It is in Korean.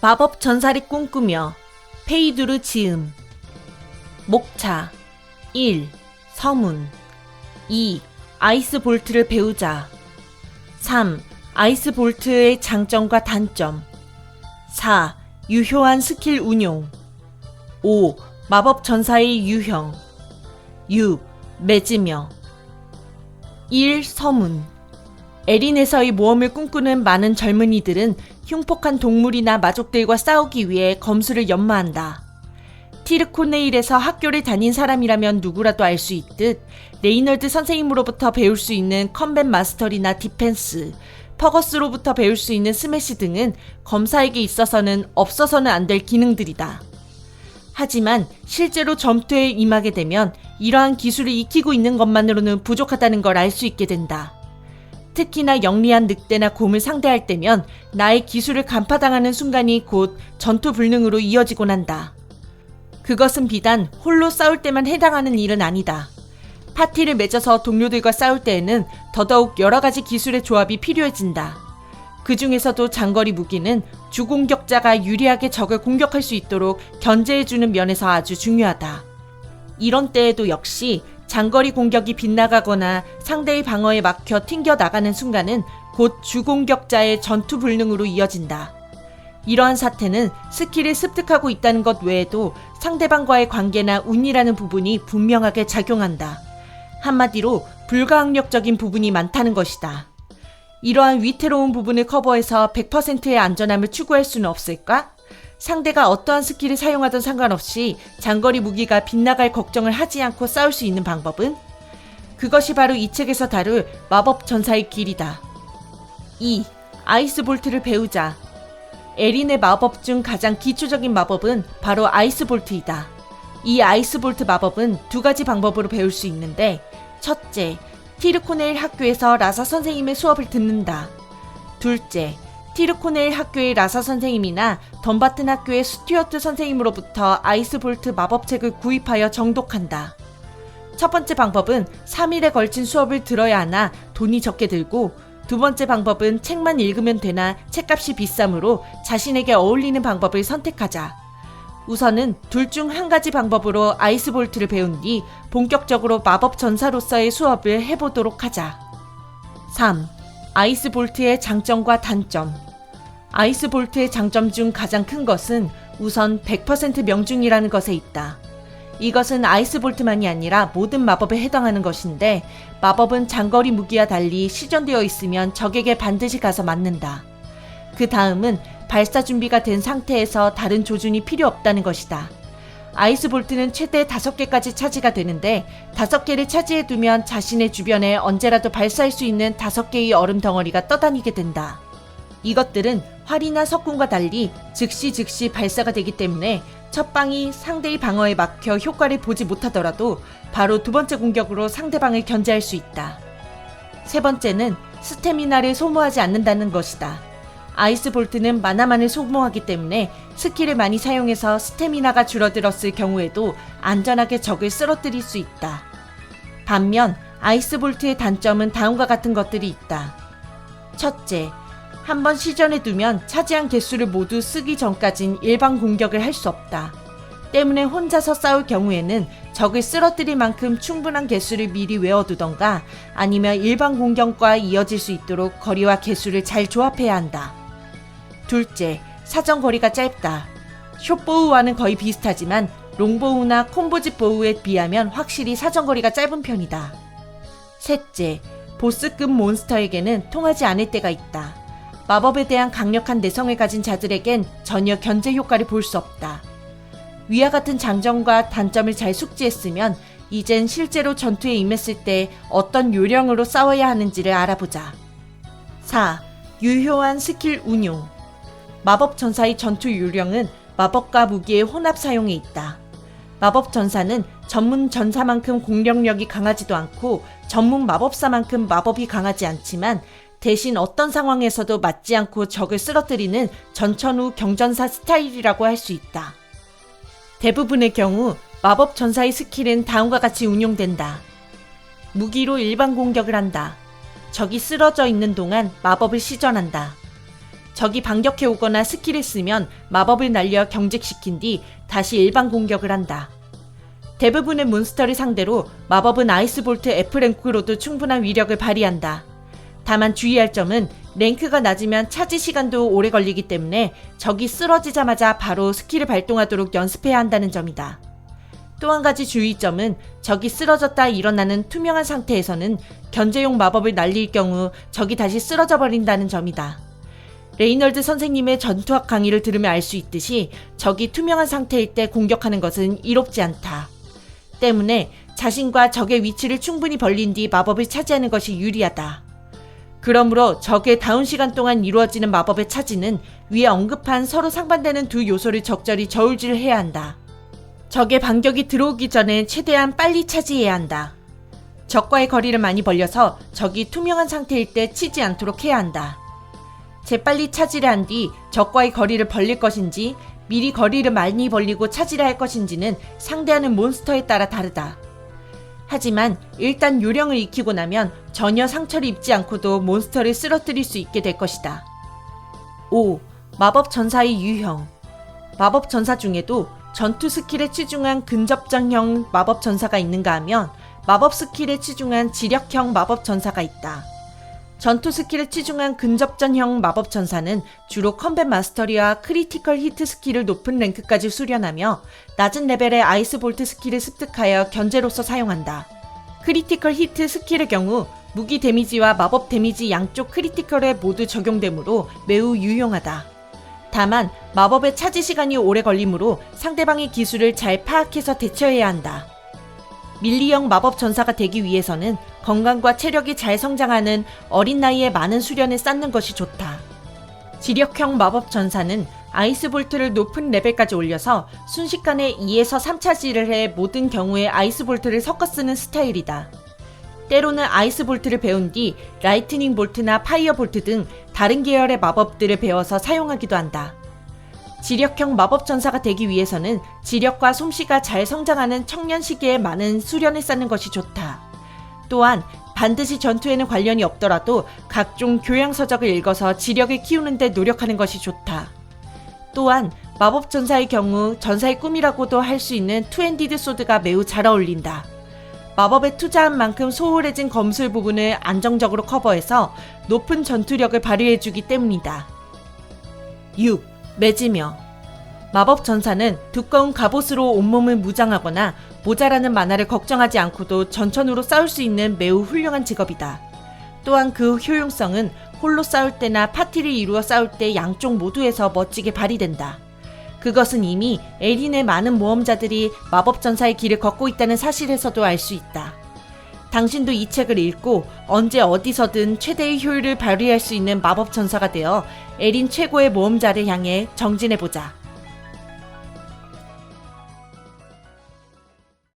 마법 전사를 꿈꾸며 페이두르 지음. 목차 1. 서문 2. 아이스 볼트를 배우자. 3. 아이스 볼트의 장점과 단점. 4. 유효한 스킬 운용. 5. 마법 전사의 유형. 6. 맺으며. 1. 서문. 에린에서의 모험을 꿈꾸는 많은 젊은이들은 흉폭한 동물이나 마족들과 싸우기 위해 검술을 연마한다. 티르코네일에서 학교를 다닌 사람이라면 누구라도 알 수 있듯 레이널드 선생님으로부터 배울 수 있는 컴뱃 마스터리나 디펜스, 퍼거스로부터 배울 수 있는 스매시 등은 검사에게 있어서는 없어서는 안 될 기능들이다. 하지만 실제로 전투에 임하게 되면 이러한 기술을 익히고 있는 것만으로는 부족하다는 걸 알 수 있게 된다. 특히나 영리한 늑대나 곰을 상대할 때면 나의 기술을 간파당하는 순간이 곧 전투 불능으로 이어지곤 한다. 그것은 비단 홀로 싸울 때만 해당하는 일은 아니다. 파티를 맺어서 동료들과 싸울 때에는 더더욱 여러 가지 기술의 조합이 필요해진다. 그 중에서도 장거리 무기는 주공격자가 유리하게 적을 공격할 수 있도록 견제해주는 면에서 아주 중요하다. 이런 때에도 역시 장거리 공격이 빗나가거나 상대의 방어에 막혀 튕겨나가는 순간은 곧 주공격자의 전투 불능으로 이어진다. 이러한 사태는 스킬을 습득하고 있다는 것 외에도 상대방과의 관계나 운이라는 부분이 분명하게 작용한다. 한마디로 불가항력적인 부분이 많다는 것이다. 이러한 위태로운 부분을 커버해서 100%의 안전함을 추구할 수는 없을까? 상대가 어떠한 스킬을 사용하든 상관없이 장거리 무기가 빗나갈 걱정을 하지 않고 싸울 수 있는 방법은? 그것이 바로 이 책에서 다룰 마법 전사의 길이다. 2. 아이스 볼트를 배우자. 에린의 마법 중 가장 기초적인 마법은 바로 아이스 볼트이다. 이 아이스 볼트 마법은 두 가지 방법으로 배울 수 있는데, 첫째, 티르코네일 학교에서 라사 선생님의 수업을 듣는다. 둘째, 티르코네일 학교의 라사 선생님이나 덤바튼 학교의 스튜어트 선생님으로부터 아이스 볼트 마법책을 구입하여 정독한다. 첫 번째 방법은 3일에 걸친 수업을 들어야 하나 돈이 적게 들고, 두 번째 방법은 책만 읽으면 되나 책값이 비싸므로 자신에게 어울리는 방법을 선택하자. 우선은 둘 중 한 가지 방법으로 아이스 볼트를 배운 뒤 본격적으로 마법 전사로서의 수업을 해보도록 하자. 3. 아이스 볼트의 장점과 단점. 아이스 볼트의 장점 중 가장 큰 것은 우선 100% 명중이라는 것에 있다. 이것은 아이스 볼트만이 아니라 모든 마법에 해당하는 것인데, 마법은 장거리 무기와 달리 시전되어 있으면 적에게 반드시 가서 맞는다. 그 다음은 발사 준비가 된 상태에서 다른 조준이 필요 없다는 것이다. 아이스 볼트는 최대 5개까지 차지가 되는데 5개를 차지해두면 자신의 주변에 언제라도 발사할 수 있는 5개의 얼음 덩어리가 떠다니게 된다. 이것들은 활이나 석궁과 달리 즉시 발사가 되기 때문에 첫 방이 상대의 방어에 막혀 효과를 보지 못하더라도 바로 두 번째 공격으로 상대방을 견제할 수 있다. 세 번째는 스태미나를 소모하지 않는다는 것이다. 아이스 볼트는 마나만을 소모하기 때문에 스킬을 많이 사용해서 스태미나가 줄어들었을 경우에도 안전하게 적을 쓰러뜨릴 수 있다. 반면 아이스 볼트의 단점은 다음과 같은 것들이 있다. 첫째, 한번 시전해 두면 차지한 개수를 모두 쓰기 전까진 일반 공격을 할 수 없다. 때문에 혼자서 싸울 경우에는 적을 쓰러뜨릴 만큼 충분한 개수를 미리 외워두던가 아니면 일반 공격과 이어질 수 있도록 거리와 개수를 잘 조합해야 한다. 둘째, 사정거리가 짧다. 숏보우와는 거의 비슷하지만 롱보우나 콤보짓 보우에 비하면 확실히 사정거리가 짧은 편이다. 셋째, 보스급 몬스터에게는 통하지 않을 때가 있다. 마법에 대한 강력한 내성을 가진 자들에겐 전혀 견제 효과를 볼 수 없다. 위와 같은 장점과 단점을 잘 숙지했으면 이젠 실제로 전투에 임했을 때 어떤 요령으로 싸워야 하는지를 알아보자. 4. 유효한 스킬 운용. 마법 전사의 전투 요령은 마법과 무기의 혼합 사용에 있다. 마법 전사는 전문 전사만큼 공격력이 강하지도 않고 전문 마법사만큼 마법이 강하지 않지만 대신 어떤 상황에서도 맞지 않고 적을 쓰러뜨리는 전천후 경전사 스타일이라고 할 수 있다. 대부분의 경우 마법 전사의 스킬은 다음과 같이 운용된다. 무기로 일반 공격을 한다. 적이 쓰러져 있는 동안 마법을 시전한다. 적이 반격해오거나 스킬을 쓰면 마법을 날려 경직시킨 뒤 다시 일반 공격을 한다. 대부분의 몬스터를 상대로 마법은 아이스볼트 F랭크로도 충분한 위력을 발휘한다. 다만 주의할 점은 랭크가 낮으면 차지 시간도 오래 걸리기 때문에 적이 쓰러지자마자 바로 스킬을 발동하도록 연습해야 한다는 점이다. 또 한 가지 주의점은 적이 쓰러졌다 일어나는 투명한 상태에서는 견제용 마법을 날릴 경우 적이 다시 쓰러져 버린다는 점이다. 레이널드 선생님의 전투학 강의를 들으면 알 수 있듯이 적이 투명한 상태일 때 공격하는 것은 이롭지 않다. 때문에 자신과 적의 위치를 충분히 벌린 뒤 마법을 차지하는 것이 유리하다. 그러므로 적의 다운 시간 동안 이루어지는 마법의 차지는 위에 언급한 서로 상반되는 두 요소를 적절히 저울질해야 한다. 적의 반격이 들어오기 전에 최대한 빨리 차지해야 한다. 적과의 거리를 많이 벌려서 적이 투명한 상태일 때 치지 않도록 해야 한다. 재빨리 차지를 한 뒤 적과의 거리를 벌릴 것인지 미리 거리를 많이 벌리고 차지를 할 것인지는 상대하는 몬스터에 따라 다르다. 하지만 일단 요령을 익히고 나면 전혀 상처를 입지 않고도 몬스터를 쓰러뜨릴 수 있게 될 것이다. 5. 마법 전사의 유형. 마법 전사 중에도 전투 스킬에 치중한 근접전형 마법 전사가 있는가 하면 마법 스킬에 치중한 지력형 마법 전사가 있다. 전투 스킬에 치중한 근접전형 마법 전사는 주로 컴뱃 마스터리와 크리티컬 히트 스킬을 높은 랭크까지 수련하며 낮은 레벨의 아이스 볼트 스킬을 습득하여 견제로서 사용한다. 크리티컬 히트 스킬의 경우 무기 데미지와 마법 데미지 양쪽 크리티컬에 모두 적용되므로 매우 유용하다. 다만 마법의 차지 시간이 오래 걸리므로 상대방의 기술을 잘 파악해서 대처해야 한다. 밀리형 마법 전사가 되기 위해서는 건강과 체력이 잘 성장하는 어린 나이에 많은 수련을 쌓는 것이 좋다. 지력형 마법 전사는 아이스 볼트를 높은 레벨까지 올려서 순식간에 2에서 3차지를 해 모든 경우에 아이스 볼트를 섞어 쓰는 스타일이다. 때로는 아이스 볼트를 배운 뒤 라이트닝 볼트나 파이어 볼트 등 다른 계열의 마법들을 배워서 사용하기도 한다. 지력형 마법 전사가 되기 위해서는 지력과 솜씨가 잘 성장하는 청년 시기에 많은 수련을 쌓는 것이 좋다. 또한 반드시 전투에는 관련이 없더라도 각종 교양 서적을 읽어서 지력을 키우는 데 노력하는 것이 좋다. 또한 마법 전사의 경우 전사의 꿈이라고도 할 수 있는 투핸디드 소드가 매우 잘 어울린다. 마법에 투자한 만큼 소홀해진 검술 부분을 안정적으로 커버해서 높은 전투력을 발휘해주기 때문이다. 6. 매지며. 마법 전사는 두꺼운 갑옷으로 온몸을 무장하거나 모자라는 만화를 걱정하지 않고도 전천후로 싸울 수 있는 매우 훌륭한 직업이다. 또한 그 효용성은 홀로 싸울 때나 파티를 이루어 싸울 때 양쪽 모두에서 멋지게 발휘된다. 그것은 이미 에린의 많은 모험자들이 마법 전사의 길을 걷고 있다는 사실에서도 알 수 있다. 당신도 이 책을 읽고 언제 어디서든 최대의 효율을 발휘할 수 있는 마법 전사가 되어 에린 최고의 모험자를 향해 정진해보자.